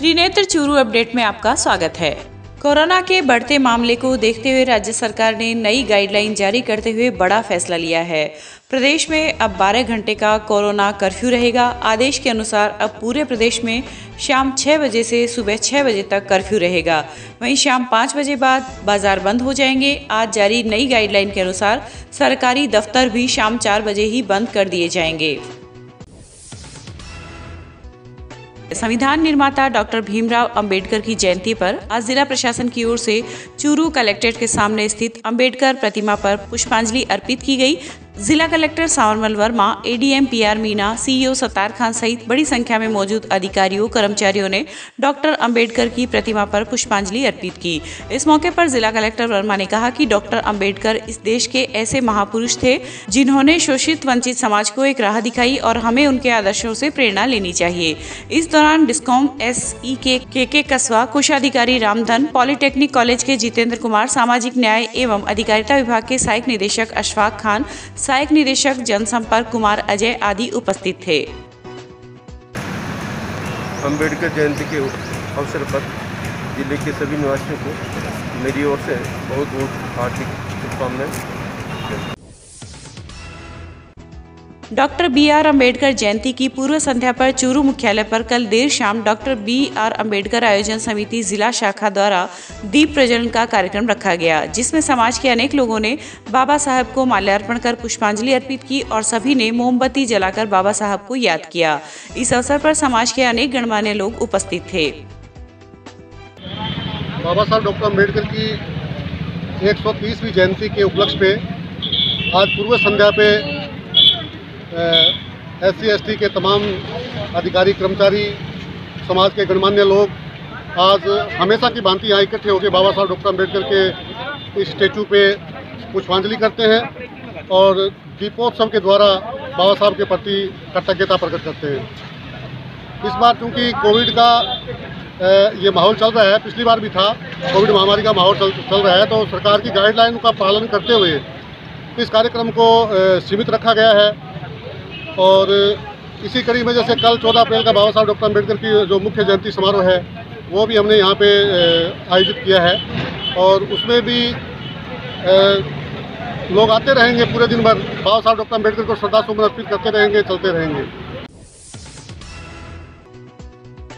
Trinetra Churu update में आपका स्वागत है। कोरोना के बढ़ते मामले को देखते हुए राज्य सरकार ने नई गाइडलाइन जारी करते हुए बड़ा फैसला लिया है। प्रदेश में अब 12 घंटे का कोरोना कर्फ्यू रहेगा। आदेश के अनुसार अब पूरे प्रदेश में शाम 6 बजे से सुबह 6 बजे तक कर्फ्यू रहेगा। वहीं शाम 5 बजे बाद बाजार बंद हो जाएंगे। आज जारी नई गाइडलाइन के अनुसार सरकारी दफ्तर भी शाम 4 बजे ही बंद कर दिए जाएंगे। संविधान निर्माता डॉक्टर भीमराव अंबेडकर की जयंती पर आज जिला प्रशासन की ओर से चूरू कलेक्ट्रेट के सामने स्थित अंबेडकर प्रतिमा पर पुष्पांजलि अर्पित की गई। जिला collector Sanwarmal Verma, ADM PR Meena, CEO Sattar Khan सहित बड़ी संख्या में मौजूद अधिकारियों कर्मचारियों ने डॉक्टर अंबेडकर की प्रतिमा पर पुष्पांजलि अर्पित की। इस मौके पर जिला कलेक्टर वर्मा ने कहा कि डॉक्टर अंबेडकर इस देश के ऐसे महापुरुष थे जिन्होंने शोषित वंचित समाज को एक राह दिखाई और हमें उनके आदर्शों से प्रेरणा लेनी चाहिए। इस दौरान डिस्कॉम एसई के कस्बा कोषाधिकारी रामधन, पॉलिटेक्निक कॉलेज के जितेंद्र कुमार, सामाजिक न्याय एवं अधिकारिता विभाग के सहायक निदेशक अशफाक खान, सहायक निदेशक जनसंपर्क कुमार अजय आदि उपस्थित थे। अंबेडकर जयंती के अवसर पर जिले के सभी निवासियों को मेरी ओर से बहुत बहुत हार्दिक शुभकामनाएं। Doctor B R. अंबेडकर जयंती की पूर्व संध्या पर चूरू मुख्यालय पर कल देर शाम डॉक्टर बी.आर. अंबेडकर आयोजन समिति जिला शाखा द्वारा दीप प्रज्वलन का कार्यक्रम रखा गया, जिसमें समाज के अनेक लोगों ने बाबा साहब को माल्यार्पण कर पुष्पांजलि अर्पित की और सभी ने मोमबत्ती जलाकर बाबा साहब को याद किया। इस अवसर पर समाज के अनेक गणमान्य लोग उपस्थित थे। बाबा साहब डॉक्टर अम्बेडकर की 130वीं जयंती के उपलक्ष्य पे आज पूर्व संध्या पे SC/ST के तमाम अधिकारी कर्मचारी, समाज के गणमान्य लोग आज हमेशा की भांति यहाँ इकट्ठे होकर बाबा साहब डॉक्टर अम्बेडकर के इस स्टेचू पे पुष्पांजलि करते हैं और दीपोत्सव के द्वारा बाबा साहब के प्रति कृतज्ञता प्रकट करते हैं। इस बार चूँकि कोविड का ये माहौल चल रहा है, पिछली बार भी था, कोविड महामारी का माहौल चल रहा है, तो सरकार की गाइडलाइन का पालन करते हुए इस कार्यक्रम को सीमित रखा गया है। और इसी कड़ी में जैसे कल 14 अप्रैल का बाबा साहब डॉक्टर अम्बेडकर की जो मुख्य जयंती समारोह है वो भी हमने यहाँ पे आयोजित किया है और उसमें भी लोग आते रहेंगे, पूरे दिन भर बाबा साहब डॉक्टर अम्बेडकर को श्रद्धासुमन अर्पित करते रहेंगे, चलते रहेंगे।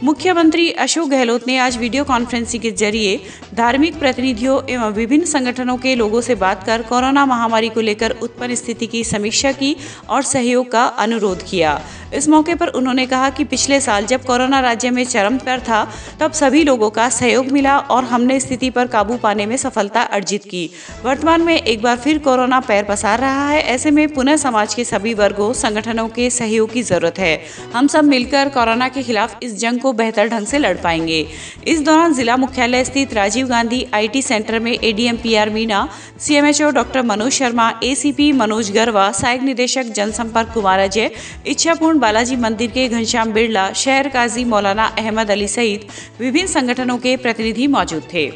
मुख्यमंत्री अशोक गहलोत ने आज वीडियो कॉन्फ्रेंसिंग के जरिए धार्मिक प्रतिनिधियों एवं विभिन्न संगठनों के लोगों से बात कर कोरोना महामारी को लेकर उत्पन्न स्थिति की समीक्षा की और सहयोग का अनुरोध किया। इस मौके पर उन्होंने कहा कि पिछले साल जब कोरोना राज्य में चरम पर था तब सभी लोगों का सहयोग मिला और हमने स्थिति पर काबू पाने में सफलता अर्जित की। वर्तमान में एक बार फिर कोरोना पैर पसार रहा है, ऐसे में पुनः समाज के सभी वर्गों संगठनों के सहयोग की जरूरत है। हम सब मिलकर कोरोना के खिलाफ इस जंग को बेहतर ढंग से लड़ पाएंगे। इस दौरान जिला मुख्यालय स्थित राजीव गांधी IT सेंटर में ADM PR Meena, CMHO doctor Manoj Sharma, ACP Manoj Garwa, सहायक निदेशक जनसंपर्क कुमार अजय, इच्छापूर्ण बालाजी मंदिर के घनश्याम बिरला, शहर काजी मौलाना अहमद अली सहित विभिन्न संगठनों के प्रतिनिधि मौजूद थे।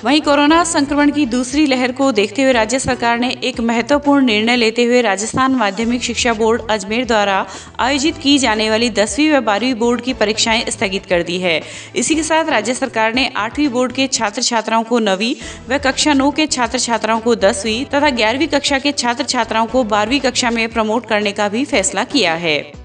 वहीं कोरोना संक्रमण की दूसरी लहर को देखते हुए राज्य सरकार ने एक महत्वपूर्ण निर्णय लेते हुए राजस्थान माध्यमिक शिक्षा बोर्ड अजमेर द्वारा आयोजित की जाने वाली 10वीं व 12वीं बोर्ड की परीक्षाएं स्थगित कर दी है। इसी के साथ राज्य सरकार ने 8वीं बोर्ड के छात्र छात्राओं को 9वीं व कक्षा 9 के छात्र छात्राओं को 10वीं तथा 11वीं कक्षा के छात्र छात्राओं को 12वीं कक्षा में प्रमोट करने का भी फैसला किया है।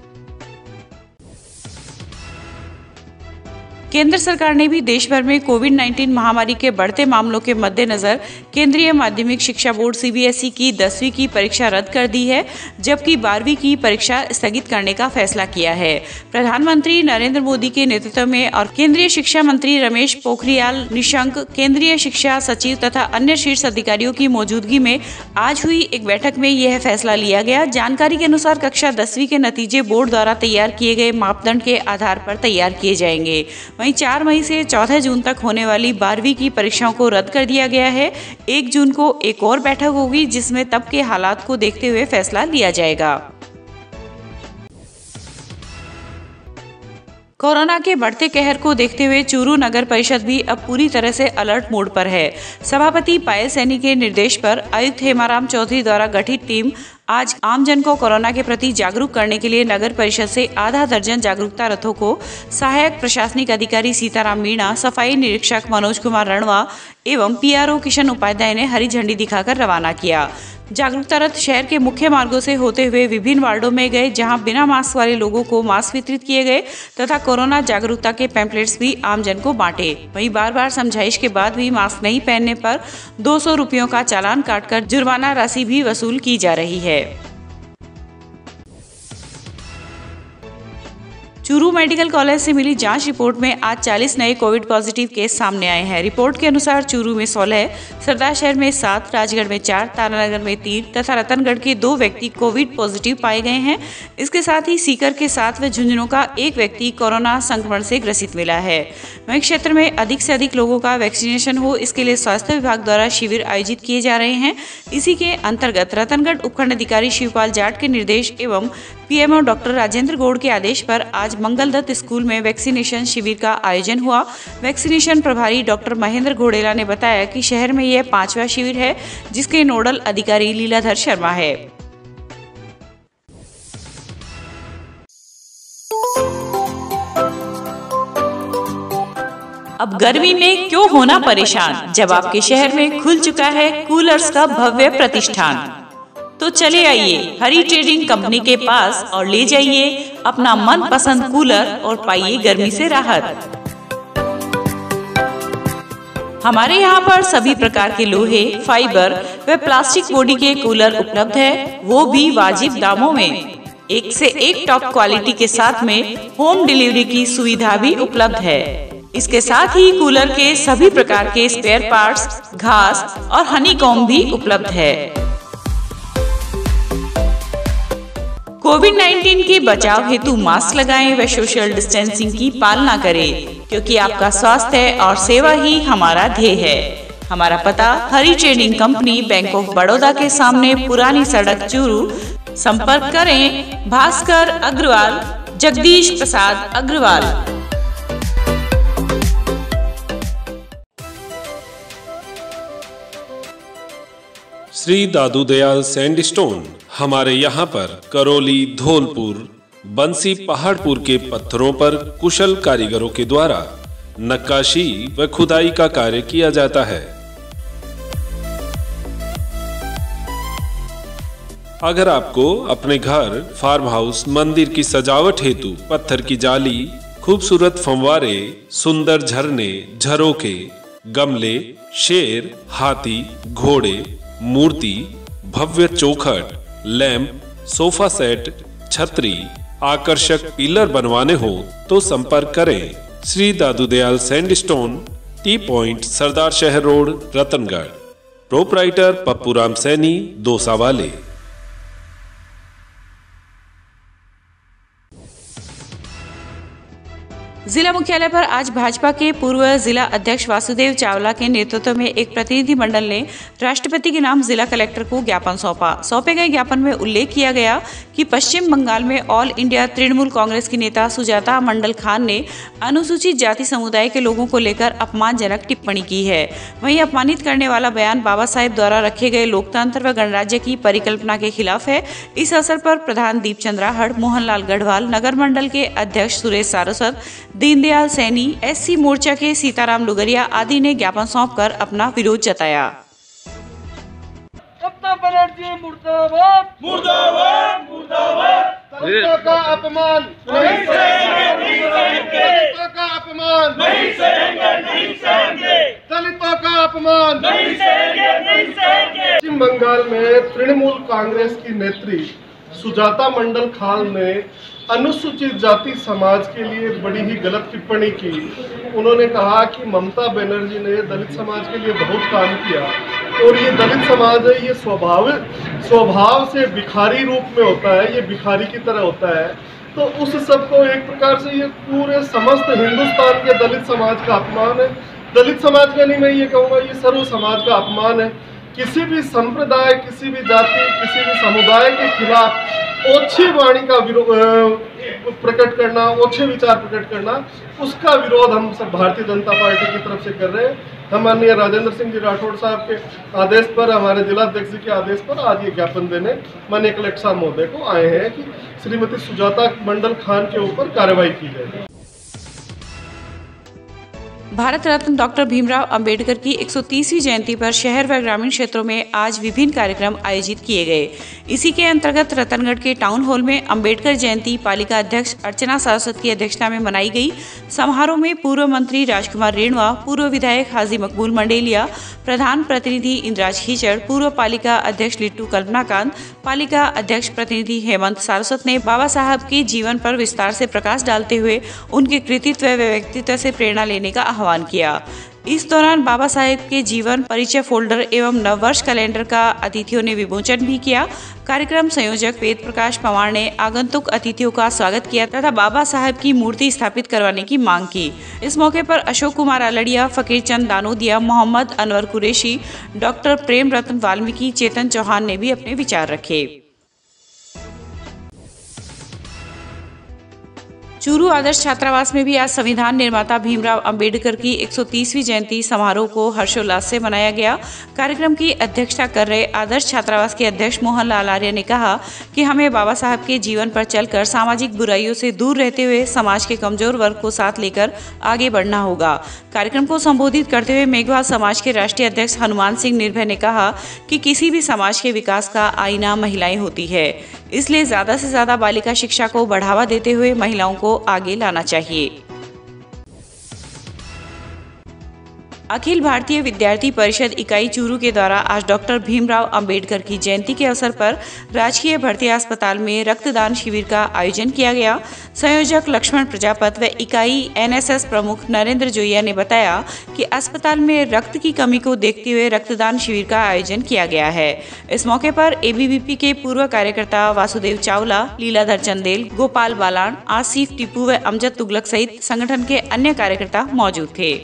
केंद्र सरकार ने भी देश भर में कोविड-19 महामारी के बढ़ते मामलों के मद्देनजर केंद्रीय माध्यमिक शिक्षा बोर्ड CBSE की 10वीं की परीक्षा रद्द कर दी है, जबकि 12वीं की परीक्षा स्थगित करने का फैसला किया है। प्रधानमंत्री नरेंद्र मोदी के नेतृत्व में और केंद्रीय शिक्षा मंत्री रमेश पोखरियाल निशंक, केंद्रीय शिक्षा सचिव तथा अन्य शीर्ष अधिकारियों की मौजूदगी में आज हुई एक बैठक में यह फैसला लिया गया। जानकारी के अनुसार कक्षा 10वीं के नतीजे बोर्ड द्वारा तैयार किए गए मापदंड के आधार पर तैयार किए जाएंगे। वहीं 4 मई से 14 जून तक होने वाली 12वीं की परीक्षाओं को रद्द कर दिया गया है। 1 जून को एक और बैठक होगी जिसमें तब के हालात को देखते हुए फैसला लिया जाएगा। कोरोना के बढ़ते कहर को देखते हुए चूरू नगर परिषद भी अब पूरी तरह से अलर्ट मोड पर है। सभापति पायल सैनी के निर्देश पर आयुक्त हेमाराम चौधरी द्वारा गठित टीम आज आमजन को कोरोना के प्रति जागरूक करने के लिए नगर परिषद से आधा दर्जन जागरूकता रथों को सहायक प्रशासनिक अधिकारी सीताराम मीणा, सफाई निरीक्षक मनोज कुमार रणवा एवं पीआरओ किशन उपाध्याय ने हरी झंडी दिखाकर रवाना किया। जागरूकता रथ शहर के मुख्य मार्गों से होते हुए विभिन्न वार्डों में गए, जहां बिना मास्क वाले लोगों को मास्क वितरित किए गए तथा कोरोना जागरूकता के पैम्पलेट्स भी आमजन को बांटे। वहीं बार बार समझाइश के बाद भी मास्क नहीं पहनने पर 200 रुपयों का चालान काटकर जुर्माना राशि भी वसूल की जा रही है। चूरू मेडिकल कॉलेज से मिली जांच रिपोर्ट में आज 40 नए कोविड पॉजिटिव केस सामने आए हैं। रिपोर्ट के अनुसार चूरू में 16, सरदार शहर में 7, राजगढ़ में 4, तारानगर में 3 तथा रतनगढ़ के 2 व्यक्ति कोविड पॉजिटिव पाए गए हैं। इसके साथ ही सीकर के 7 व झुंझुनू का 1 व्यक्ति कोरोना संक्रमण से ग्रसित मिला है। वहीं क्षेत्र में अधिक से अधिक लोगों का वैक्सीनेशन हो, इसके लिए स्वास्थ्य विभाग द्वारा शिविर आयोजित किए जा रहे हैं। इसी के अंतर्गत रतनगढ़ उपखंड अधिकारी शिवपाल जाट के निर्देश एवं पीएमओ डॉक्टर राजेंद्र गौड़ के आदेश पर आज मंगलदत्त स्कूल में वैक्सीनेशन शिविर का आयोजन हुआ। वैक्सीनेशन प्रभारी डॉक्टर महेंद्र घोड़ेला ने बताया कि शहर में यह 5वां शिविर है, जिसके नोडल अधिकारी लीलाधर शर्मा है। अब गर्मी में क्यों होना परेशान, जब आपके शहर में खुल चुका है कूलर्स का भव्य प्रतिष्ठान। तो चले आइए हरी ट्रेडिंग कंपनी के पास और ले जाइए अपना मनपसंद कूलर और पाइए गर्मी से राहत। हमारे यहाँ पर सभी प्रकार के लोहे, फाइबर व प्लास्टिक बॉडी के कूलर उपलब्ध है, वो भी वाजिब दामों में। एक से एक टॉप क्वालिटी के साथ में होम डिलीवरी की सुविधा भी उपलब्ध है। इसके साथ ही कूलर के सभी प्रकार के स्पेयर पार्ट्स, घास और हनीकॉम्ब भी उपलब्ध है। कोविड-19 के बचाव हेतु मास्क लगाएं व सोशल डिस्टेंसिंग की पालना करें, क्योंकि आपका स्वास्थ्य और सेवा ही हमारा ध्येय है। हमारा पता Hari trading company, bank of Baroda के सामने, पुरानी सड़क, चूरू। संपर्क करें भास्कर अग्रवाल, जगदीश प्रसाद अग्रवाल। श्री दादू दयाल सैंडस्टोन हमारे यहाँ पर करौली, धौलपुर, बंसी, पहाड़पुर के पत्थरों पर कुशल कारीगरों के द्वारा नक्काशी व खुदाई का कार्य किया जाता है। अगर आपको अपने घर, फार्म हाउस, मंदिर की सजावट हेतु पत्थर की जाली, खूबसूरत फंवारे, सुंदर झरने, झरोखे, गमले, शेर, हाथी, घोड़े, मूर्ति, भव्य चौखट, लैंप, सोफा सेट, छतरी, आकर्षक पिलर बनवाने हो तो संपर्क करें Shri Dadu Dayal sandstone, T point, सरदार शहर रोड, रतनगढ़। प्रोपराइटर पप्पूराम सैनी, दोसा वाले। जिला मुख्यालय पर आज भाजपा के पूर्व जिला अध्यक्ष वासुदेव चावला के नेतृत्व में एक प्रतिनिधि मंडल ने राष्ट्रपति के नाम जिला कलेक्टर को ज्ञापन सौंपा। सौंपे गए ज्ञापन में उल्लेख किया गया कि पश्चिम बंगाल में ऑल इंडिया तृणमूल कांग्रेस की नेता सुजाता मंडल खान ने अनुसूचित जाति समुदाय के लोगों को लेकर अपमानजनक टिप्पणी की है। वहीं अपमानित करने वाला बयान बाबा साहेब द्वारा रखे गए लोकतंत्र व गणराज्य की परिकल्पना के खिलाफ है। इस अवसर पर प्रधान दीपचंद राहड़, मोहनलाल गढ़वाल, नगर मंडल के अध्यक्ष सुरेश सारस्वत, दीनदयाल सैनी, एससी मोर्चा के सीताराम लुगरिया आदि ने ज्ञापन सौंपकर अपना विरोध जताया। ममता बनर्जी मुर्दाबाद, मुर्दाबाद, मुर्दाबाद। दलितों का अपमान नहीं सहेंगे, नहीं सहेंगे। दलितों का अपमान नहीं सहेंगे, नहीं सहेंगे। दलितों का अपमान नहीं सहेंगे, नहीं सहेंगे। पश्चिम बंगाल में तृणमूल कांग्रेस की नेत्री सुजाता मंडल खान ने अनुसूचित जाति समाज के लिए बड़ी ही गलत टिप्पणी की। उन्होंने कहा कि ममता बनर्जी ने दलित समाज के लिए बहुत काम किया और ये दलित समाज है, ये स्वभाव से भिखारी रूप में होता है, ये भिखारी की तरह होता है। तो उस सबको एक प्रकार से ये पूरे समस्त हिंदुस्तान के दलित समाज का अपमान है। दलित समाज का नहीं, मैं ये कहूँगा ये सर्व समाज का अपमान है। किसी भी संप्रदाय, किसी भी जाति, किसी भी समुदाय के खिलाफ ओछे वाणी का प्रकट करना, ओछे विचार प्रकट करना, उसका विरोध हम सब भारतीय जनता पार्टी की तरफ से कर रहे हैं। हम माननीय राजेंद्र सिंह जी राठौड़ साहब के आदेश पर, हमारे जिलाध्यक्ष जी के आदेश पर आज ये ज्ञापन देने माननीय कलेक्टर साहब महोदय को आए हैं कि श्रीमती सुजाता मंडल खान के ऊपर कार्रवाई की जाए। भारत रत्न डॉक्टर भीमराव अंबेडकर की 130वीं जयंती पर शहर व ग्रामीण क्षेत्रों में आज विभिन्न कार्यक्रम आयोजित किए गए। इसी के अंतर्गत रतनगढ़ के टाउन हॉल में अंबेडकर जयंती पालिका अध्यक्ष अर्चना सारस्वत की अध्यक्षता में मनाई गई। समारोह में पूर्व मंत्री राजकुमार रेणवा, पूर्व विधायक हाजी मकबूल मंडेलिया, प्रधान प्रतिनिधि इंद्राज खीचड़, पूर्व पालिका अध्यक्ष लिट्टू कल्पनाकांत, पालिका अध्यक्ष प्रतिनिधि हेमंत सारस्वत ने बाबा साहब के जीवन पर विस्तार से प्रकाश डालते हुए उनके कृतित्व व व्यक्तित्व से प्रेरणा लेने का आह्वान किया। इस दौरान बाबा साहेब के जीवन परिचय फोल्डर एवं नववर्ष कैलेंडर का अतिथियों ने विमोचन भी किया। कार्यक्रम संयोजक वेद प्रकाश पवार ने आगंतुक अतिथियों का स्वागत किया तथा बाबा साहेब की मूर्ति स्थापित करवाने की मांग की। इस मौके पर अशोक कुमार आलड़िया, फकीर चंद दानोदिया, मोहम्मद अनवर कुरैशी, डॉक्टर प्रेम रतन वाल्मीकि, चेतन चौहान ने भी अपने विचार रखे। चूरू आदर्श छात्रावास में भी आज संविधान निर्माता भीमराव अंबेडकर की 130वीं जयंती समारोह को हर्षोल्लास से मनाया गया। कार्यक्रम की अध्यक्षता कर रहे आदर्श छात्रावास के अध्यक्ष मोहनलाल आर्य ने कहा कि हमें बाबा साहब के जीवन पर चलकर सामाजिक बुराइयों से दूर रहते हुए समाज के कमजोर वर्ग को साथ लेकर आगे बढ़ना होगा। कार्यक्रम को संबोधित करते हुए मेघवाल समाज के राष्ट्रीय अध्यक्ष हनुमान सिंह निर्भय ने कहा कि किसी भी समाज के विकास का आईना महिलाएं होती है, इसलिए ज्यादा से ज्यादा बालिका शिक्षा को बढ़ावा देते हुए महिलाओं को आगे लाना चाहिए। अखिल भारतीय विद्यार्थी परिषद इकाई चूरू के द्वारा आज डॉक्टर भीमराव अंबेडकर की जयंती के अवसर पर राजकीय भर्ती अस्पताल में रक्तदान शिविर का आयोजन किया गया। संयोजक लक्ष्मण प्रजापत व इकाई एनएसएस प्रमुख नरेंद्र जोइया ने बताया कि अस्पताल में रक्त की कमी को देखते हुए रक्तदान शिविर का आयोजन किया गया है। इस मौके पर एबीवीपी के पूर्व कार्यकर्ता वासुदेव चावला, लीलाधर चंदेल, गोपाल बालान, आसिफ टीपू व अमजद तुगलक सहित संगठन के अन्य कार्यकर्ता मौजूद थे।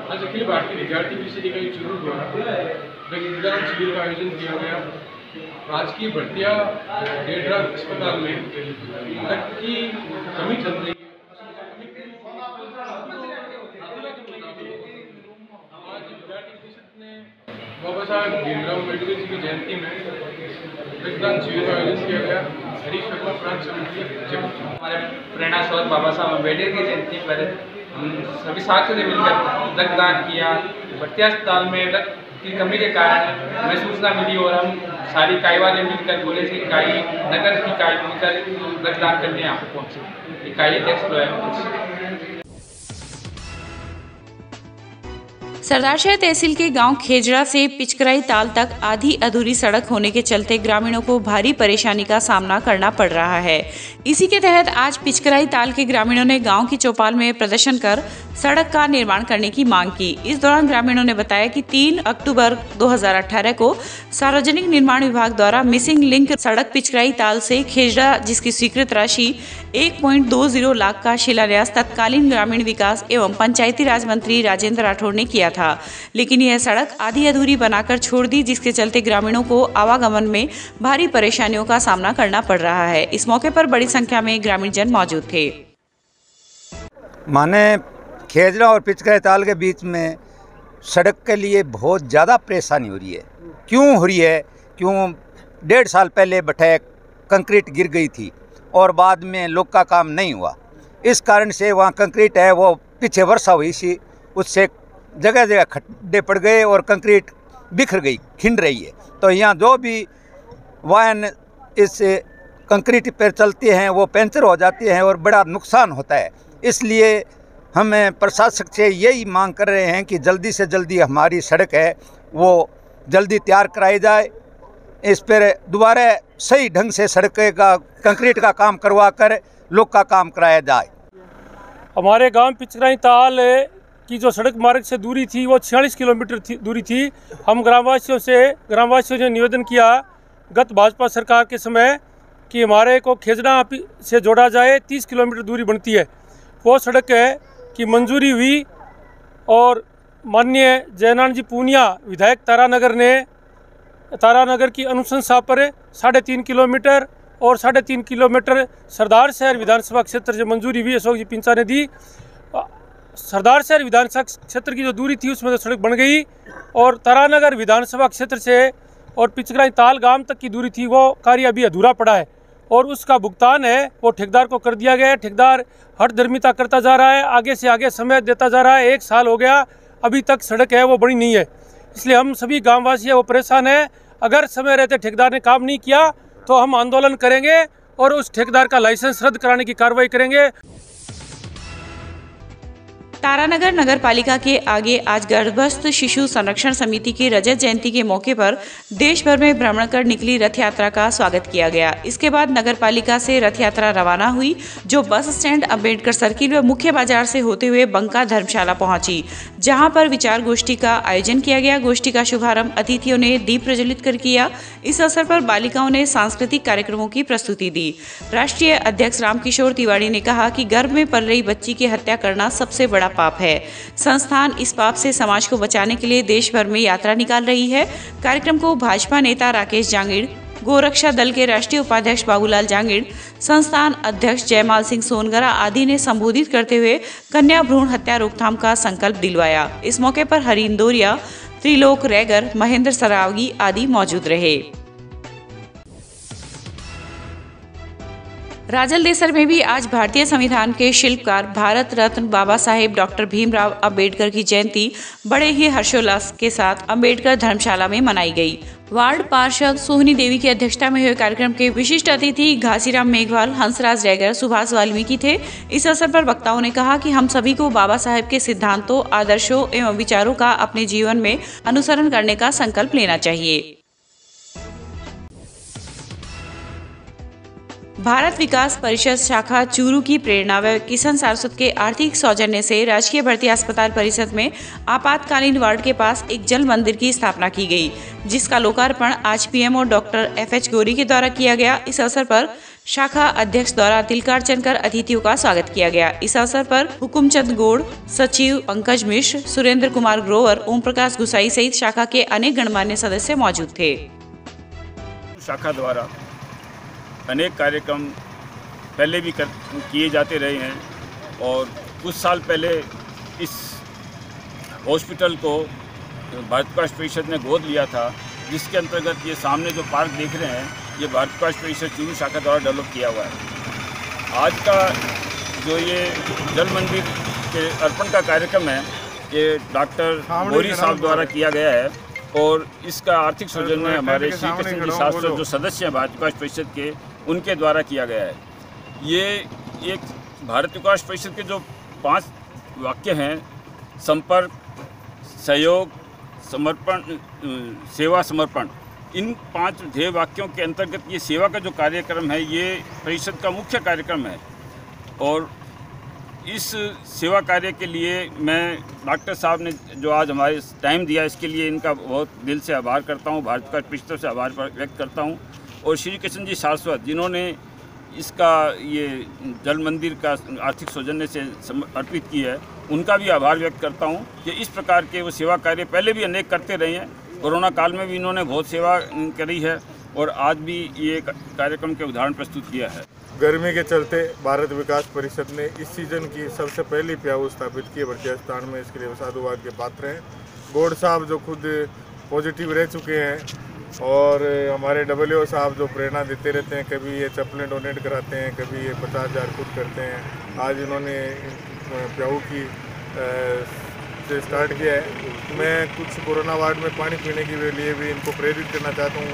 आज अखिल भारतीय विद्यार्थी परिषद इकाई चूरू द्वारा रक्तदान शिविर का आयोजन किया गया। राजकीय भर्तिया डेढ़ अस्पताल में रक्त की कमी चल रही है। आज विद्यार्थी परिषद ने बाबा साहब भीमराव अम्बेडकर जी की जयंती में रक्तदान शिविर का आयोजन किया गया। हरीश शर्मा प्रांत समिति हमारे प्रेरणा स्रोत बाबा साहब अम्बेडकर की जयंती पर हम सभी साथियों ने मिलकर रक्तदान किया। भर्ती अस्पताल में रक्त की कमी के कारण हमें सूचना मिली और हम सारी इकाई वाले मिलकर, कॉलेज की इकाई, नगर की इकाई मिलकर रक्तदान करने यहाँ पर पहुँचे। इकाई अध्यक्ष सरदारशहर तहसील के गांव खेजड़ा से पिचकराई ताल तक आधी अधूरी सड़क होने के चलते ग्रामीणों को भारी परेशानी का सामना करना पड़ रहा है। इसी के तहत आज पिचकराई ताल के ग्रामीणों ने गांव की चौपाल में प्रदर्शन कर सड़क का निर्माण करने की मांग की। इस दौरान ग्रामीणों ने बताया कि 3 अक्टूबर 2018 को सार्वजनिक निर्माण विभाग द्वारा मिसिंग लिंक सड़क पिचकराई ताल से खेजड़ा, जिसकी स्वीकृत राशि 1.20 लाख का शिलान्यास तत्कालीन ग्रामीण विकास एवं पंचायती राज मंत्री राजेंद्र राठौड़ ने किया था, लेकिन यह सड़क आधी अधूरी बनाकर छोड़ दी, जिसके चलते ग्रामीणों को आवागमन में भारी परेशानियों का सामना करना पड़ रहा है। इस मौके पर बड़ी संख्या में ग्रामीण जन मौजूद थे। माने खेजड़ा और पिचकराई ताल के बीच में सड़क के लिए बहुत ज़्यादा परेशानी हो रही है। क्यों हो रही है? क्यों 1.5 साल पहले बठे कंक्रीट गिर गई थी और बाद में लोग का काम नहीं हुआ। इस कारण से वहाँ कंक्रीट है वो पीछे वर्षा हुई सी, उससे जगह जगह खड्डे पड़ गए और कंक्रीट बिखर गई, खिंड रही है। तो यहाँ जो भी वाहन इस कंक्रीट पर चलते हैं वो पंचर हो जाते हैं और बड़ा नुकसान होता है। इसलिए हम प्रशासक से यही मांग कर रहे हैं कि जल्दी से जल्दी हमारी सड़क है वो जल्दी तैयार कराई जाए। इस पर दोबारा सही ढंग से सड़क का कंक्रीट का काम करवा कर लोग का काम कराया जाए। हमारे गांव पिचकराई ताल की जो सड़क मार्ग से दूरी थी वो 46 किलोमीटर दूरी थी। हम ग्रामवासियों ने निवेदन किया गत भाजपा सरकार के समय कि हमारे को खेजड़ा से जोड़ा जाए। 30 किलोमीटर दूरी बनती है वो सड़क है की मंजूरी हुई और माननीय जयनारायण जी पूनिया विधायक तारानगर ने तारानगर की अनुशंसा पर 3.5 किलोमीटर और 3.5 किलोमीटर सरदार शहर विधानसभा क्षेत्र से मंजूरी हुई, अशोक जी पिंचा ने दी। सरदार शहर विधानसभा क्षेत्र की जो दूरी थी उसमें तो सड़क बन गई, और तारानगर विधानसभा क्षेत्र से और पिचकराई ताल गांव तक की दूरी थी वो कार्य अभी अधूरा पड़ा है, और उसका भुगतान है वो ठेकेदार को कर दिया गया है। ठेकेदार हठधर्मिता करता जा रहा है, आगे से आगे समय देता जा रहा है। 1 साल हो गया, अभी तक सड़क है वो बनी नहीं है, इसलिए हम सभी गाँववासी वो परेशान हैं। अगर समय रहते ठेकेदार ने काम नहीं किया तो हम आंदोलन करेंगे और उस ठेकेदार का लाइसेंस रद्द कराने की कार्रवाई करेंगे। तारानगर नगर पालिका के आगे आज गर्भस्थ शिशु संरक्षण समिति की रजत जयंती के मौके पर देश भर में भ्रमण कर निकली रथ यात्रा का स्वागत किया गया। इसके बाद नगर पालिका से रथ यात्रा रवाना हुई, जो बस स्टैंड, अम्बेडकर सर्किल व मुख्य बाजार से होते हुए बंका धर्मशाला पहुंची, जहां पर विचार गोष्ठी का आयोजन किया गया। गोष्ठी का शुभारंभ अतिथियों ने दीप प्रज्वलित कर किया। इस अवसर पर बालिकाओं ने सांस्कृतिक कार्यक्रमों की प्रस्तुति दी। राष्ट्रीय अध्यक्ष रामकिशोर तिवारी ने कहा कि गर्भ में पल रही बच्ची की हत्या करना सबसे बड़ा पाप है। संस्थान इस पाप से समाज को बचाने के लिए देश भर में यात्रा निकाल रही है। कार्यक्रम को भाजपा नेता राकेश जांगिड़, गोरक्षा दल के राष्ट्रीय उपाध्यक्ष बाबूलाल जांगिड़, संस्थान अध्यक्ष जयमाल सिंह सोनगरा आदि ने संबोधित करते हुए कन्या भ्रूण हत्या रोकथाम का संकल्प दिलवाया। इस मौके पर हरि इंदौरिया, त्रिलोक रैगर, महेंद्र सरावगी आदि मौजूद रहे। राजलदेसर में भी आज भारतीय संविधान के शिल्पकार भारत रत्न बाबा साहेब डॉक्टर भीमराव अंबेडकर की जयंती बड़े ही हर्षोल्लास के साथ अंबेडकर धर्मशाला में मनाई गई। वार्ड पार्षद सोहनी देवी की अध्यक्षता में हुए कार्यक्रम के विशिष्ट अतिथि घासीराम मेघवाल, हंसराज रैगर, सुभाष वाल्मीकि थे। इस अवसर पर वक्ताओं ने कहा कि हम सभी को बाबा साहेब के सिद्धांतों, आदर्शों एवं विचारों का अपने जीवन में अनुसरण करने का संकल्प लेना चाहिए। भारत विकास परिषद शाखा चूरू की प्रेरणा व किशन सारस्वत के आर्थिक सौजन्य से राजकीय भर्ती अस्पताल परिसर में आपातकालीन वार्ड के पास एक जल मंदिर की स्थापना की गई, जिसका लोकार्पण आज पीएमओ डॉक्टर FH गौरी के द्वारा किया गया। इस अवसर पर शाखा अध्यक्ष द्वारा तिलकार्चन कर अतिथियों का स्वागत किया गया। इस अवसर पर हुकुमचंद गौड़, सचिव पंकज मिश्र, सुरेंद्र कुमार ग्रोवर, ओम प्रकाश गुसाई सहित शाखा के अनेक गणमान्य सदस्य मौजूद थे। शाखा द्वारा अनेक कार्यक्रम पहले भी किए जाते रहे हैं, और कुछ साल पहले इस हॉस्पिटल को भारत विकास परिषद ने गोद लिया था, जिसके अंतर्गत ये सामने जो पार्क देख रहे हैं ये भारत विकास परिषद चूरू शाखा द्वारा डेवलप किया हुआ है। आज का जो ये जल मंदिर के अर्पण का कार्यक्रम है ये डॉक्टर गौरी साहब द्वारा किया गया है, और इसका आर्थिक सौजन्य हमारे श्री कृष्ण जी शास्त्र जो सदस्य हैं भारत विकास परिषद के, उनके द्वारा किया गया है। ये एक भारत विकास परिषद के जो 5 वाक्य हैं, संपर्क, सहयोग, समर्पण, सेवा, समर्पण, इन 5 ध्येय वाक्यों के अंतर्गत ये सेवा का जो कार्यक्रम है ये परिषद का मुख्य कार्यक्रम है। और इस सेवा कार्य के लिए मैं डॉक्टर साहब ने जो आज हमारे टाइम दिया, इसके लिए इनका बहुत दिल से आभार करता हूँ, भारत विकास परिषद से आभार व्यक्त करता हूँ। और श्री कृष्ण जी शाश्वत जिन्होंने इसका ये जल मंदिर का आर्थिक सौजन्य से अर्पित की है, उनका भी आभार व्यक्त करता हूँ कि इस प्रकार के वो सेवा कार्य पहले भी अनेक करते रहे हैं। कोरोना काल में भी इन्होंने बहुत सेवा करी है, और आज भी ये कार्यक्रम के उदाहरण प्रस्तुत किया है। गर्मी के चलते भारत विकास परिषद ने इस सीजन की सबसे पहली प्याऊ स्थापित की है भर्ती स्थान में, इसके लिए साधुवाद के पात्र हैं। गौड़ साहब जो खुद पॉजिटिव रह चुके हैं, और हमारे WO साहब जो प्रेरणा देते रहते हैं, कभी ये चप्पलें डोनेट कराते हैं, कभी ये 50,000 खुद करते हैं। आज इन्होंने प्याऊ की से स्टार्ट किया है। मैं कुछ कोरोना वार्ड में पानी पीने के लिए भी इनको प्रेरित करना चाहता हूँ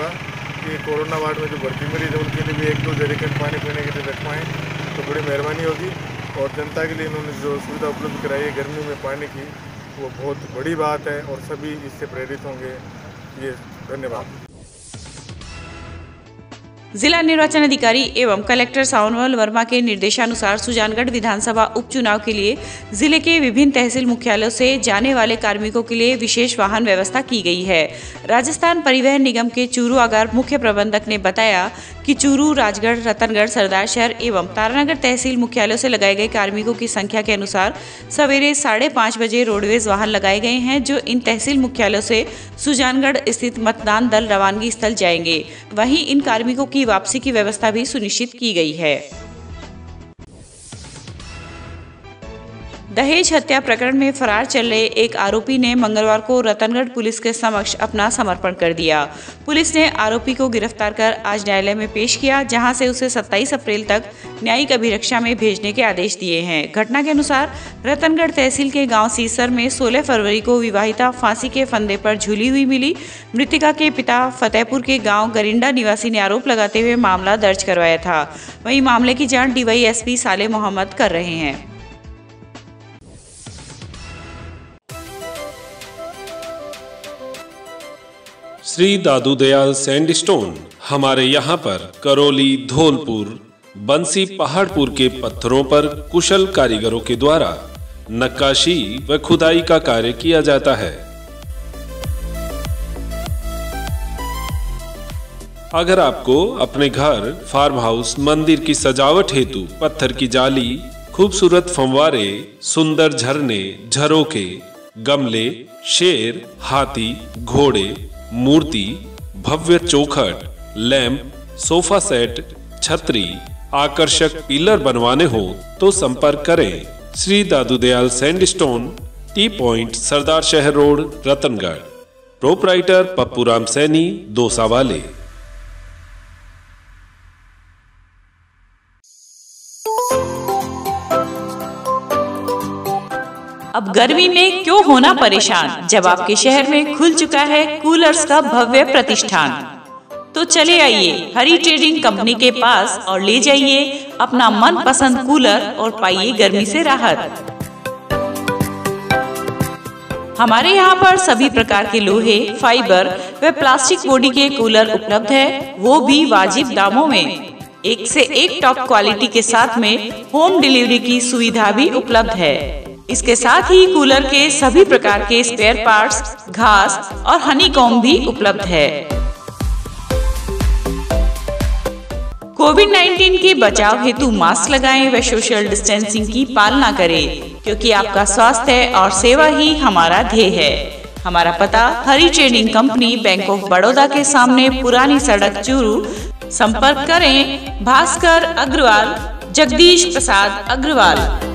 कि कोरोना वार्ड में जो भर्ती मरीज है उनके लिए भी 1-2 जरीकन पानी पीने के लिए रखवाएँ तो बड़ी मेहरबानी होगी। और जनता के लिए इन्होंने जो सुविधा उपलब्ध कराई है गर्मी में पानी की, वो बहुत बड़ी बात है, और सभी इससे प्रेरित होंगे। ये धन्यवाद। जिला निर्वाचन अधिकारी एवं कलेक्टर सावनवल वर्मा के निर्देशानुसार सुजानगढ़ विधानसभा उपचुनाव के लिए जिले के विभिन्न तहसील मुख्यालयों से जाने वाले कार्मिकों के लिए विशेष वाहन व्यवस्था की गई है। राजस्थान परिवहन निगम के चूरू आगार मुख्य प्रबंधक ने बताया कि चूरू, राजगढ़, रतनगढ़, सरदारशहर एवं तारानगर तहसील मुख्यालयों से लगाए गए कार्मिकों की संख्या के अनुसार सवेरे 5:30 बजे रोडवेज वाहन लगाए गए हैं, जो इन तहसील मुख्यालयों से सुजानगढ़ स्थित मतदान दल रवानगी स्थल जाएंगे। वहीं इन कार्मिकों की वापसी की व्यवस्था भी सुनिश्चित की गई है। दहेज हत्या प्रकरण में फरार चल रहे एक आरोपी ने मंगलवार को रतनगढ़ पुलिस के समक्ष अपना समर्पण कर दिया। पुलिस ने आरोपी को गिरफ्तार कर आज न्यायालय में पेश किया, जहां से उसे 27 अप्रैल तक न्यायिक अभिरक्षा में भेजने के आदेश दिए हैं। घटना के अनुसार रतनगढ़ तहसील के गांव सीसर में 16 फरवरी को विवाहिता फांसी के फंदे पर झूली हुई मिली। मृतका के पिता फतेहपुर के गाँव गरिंडा निवासी ने आरोप लगाते हुए मामला दर्ज करवाया था। वहीं मामले की जाँच DYSP साले मोहम्मद कर रहे हैं। श्री दादू दयाल सैंडस्टोन हमारे यहाँ पर करौली, धौलपुर, बंसी, पहाड़पुर के पत्थरों पर कुशल कारीगरों के द्वारा नक्काशी व खुदाई का कार्य किया जाता है। अगर आपको अपने घर, फार्म हाउस, मंदिर की सजावट हेतु पत्थर की जाली, खूबसूरत फंवारे, सुंदर झरने, झरोके, गमले, शेर, हाथी, घोड़े, मूर्ति, भव्य चौखट, लैंप, सोफा सेट, छतरी, आकर्षक पिलर बनवाने हो तो संपर्क करें Shri Dadu Dayal sandstone, T point, सरदार शहर रोड, रतनगढ़। प्रोपराइटर पप्पूराम सैनी, दोसा वाले। अब गर्मी में क्यों होना परेशान, जब आपके शहर में खुल चुका है कूलर्स का भव्य प्रतिष्ठान। तो चले आइए हरी ट्रेडिंग कंपनी के पास और ले जाइए अपना मनपसंद कूलर और पाइए गर्मी से राहत। हमारे यहाँ पर सभी प्रकार के लोहे, फाइबर व प्लास्टिक बॉडी के कूलर उपलब्ध है, वो भी वाजिब दामों में। एक से एक टॉप क्वालिटी के साथ में होम डिलीवरी की सुविधा भी उपलब्ध है। इसके साथ ही कूलर के सभी प्रकार के स्पेयर पार्ट्स, घास और हनीकॉम्ब भी उपलब्ध है। कोविड-19 के बचाव हेतु मास्क लगाएं व सोशल डिस्टेंसिंग की पालना करें, क्योंकि आपका स्वास्थ्य और सेवा ही हमारा ध्येय है। हमारा पता Hari trading company, bank of Baroda के सामने, पुरानी सड़क, चूरू। संपर्क करें भास्कर अग्रवाल, जगदीश प्रसाद अग्रवाल।